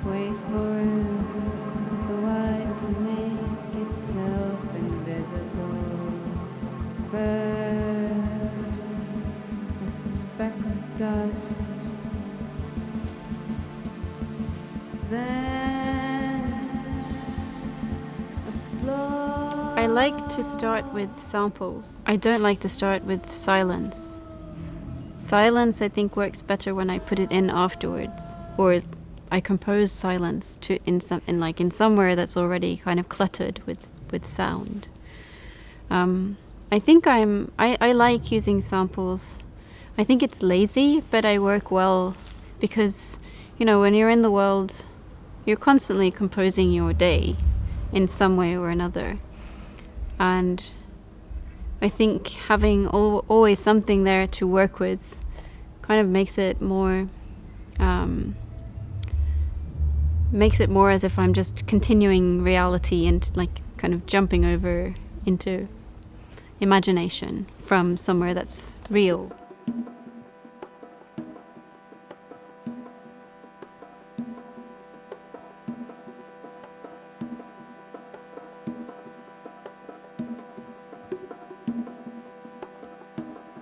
Wait for the white to make itself invisible. First, a speck of dust. Then, a slow... I like to start with samples. I don't like to start with silence. Silence, I think, works better when I put it in afterwards, or I compose silence in somewhere that's already kind of cluttered with sound. I think I like using samples. I think it's lazy, but I work well because, when you're in the world, you're constantly composing your day in some way or another. And I think having always something there to work with kind of makes it more as if I'm just continuing reality and kind of jumping over into imagination from somewhere that's real.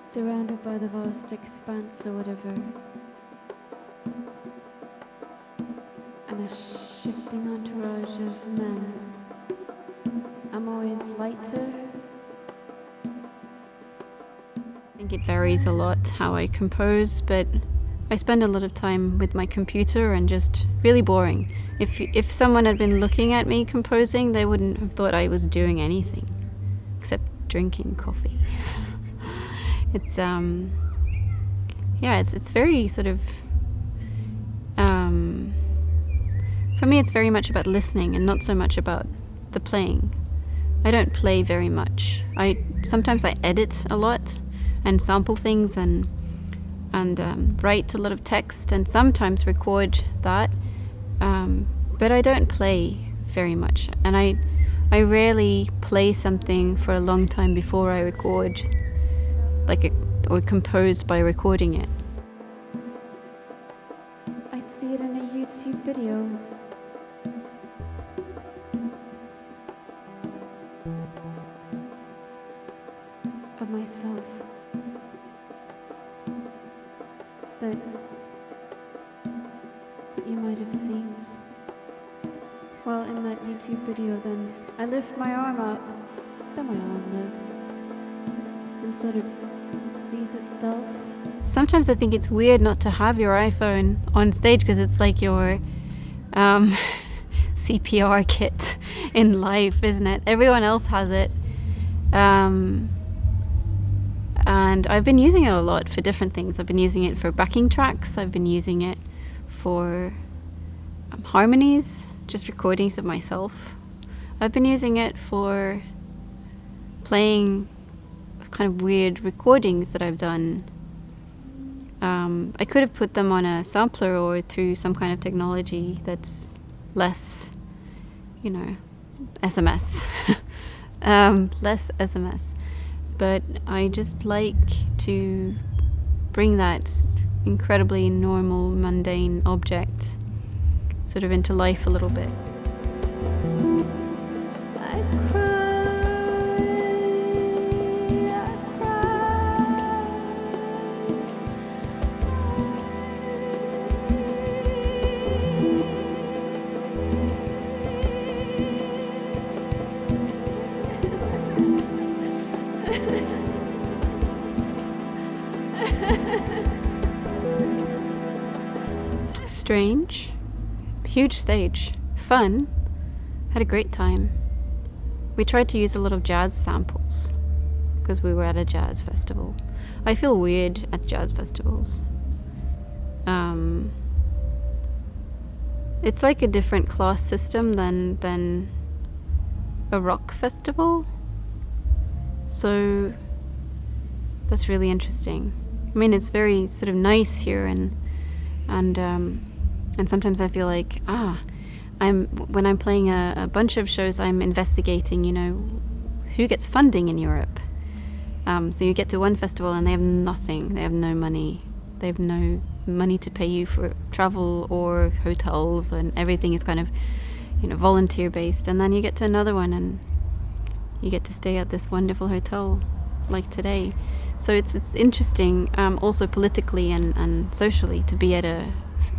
Surrounded by the vast expanse or whatever, and a shifting entourage of men. I'm always lighter. I think it varies a lot how I compose, but I spend a lot of time with my computer and just really boring. If someone had been looking at me composing, they wouldn't have thought I was doing anything except drinking coffee. It's it's very sort of for me it's very much about listening and not so much about the playing. I don't play very much. Sometimes I edit a lot and sample things and write a lot of text and sometimes record that, but I don't play very much, and I rarely play something for a long time before I record, or compose by recording it. I see it in a YouTube video. Of myself. That you might have seen. Well, in that YouTube video then, I lift my arm up, then my arm lifts, and sort of sees itself. Sometimes I think it's weird not to have your iPhone on stage because it's like your CPR kit in life, isn't it? Everyone else has it. And I've been using it a lot for different things. I've been using it for backing tracks. I've been using it for harmonies, just recordings of myself. I've been using it for playing kind of weird recordings that I've done. I could have put them on a sampler or through some kind of technology that's less, SMS. Less SMS. But I just like to bring that incredibly normal, mundane object sort of into life a little bit. I cry. Strange, huge stage, fun, had a great time. We tried to use a lot of jazz samples because we were at a jazz festival. I feel weird at jazz festivals. It's like a different class system than a rock festival. So that's really interesting. I mean, it's very sort of nice here, and sometimes I feel like when I'm playing a bunch of shows, I'm investigating, who gets funding in Europe. So you get to one festival and they have nothing. They have no money. They have no money to pay you for travel or hotels, and everything is kind of, volunteer based. And then you get to another one and you get to stay at this wonderful hotel like today. So it's interesting, also politically and socially, to be at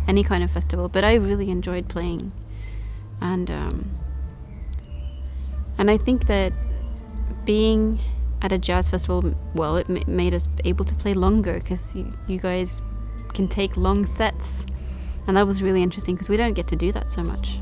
any kind of festival. But I really enjoyed playing, and I think that being at a jazz festival, well, it made us able to play longer, because you guys can take long sets, and that was really interesting because we don't get to do that so much.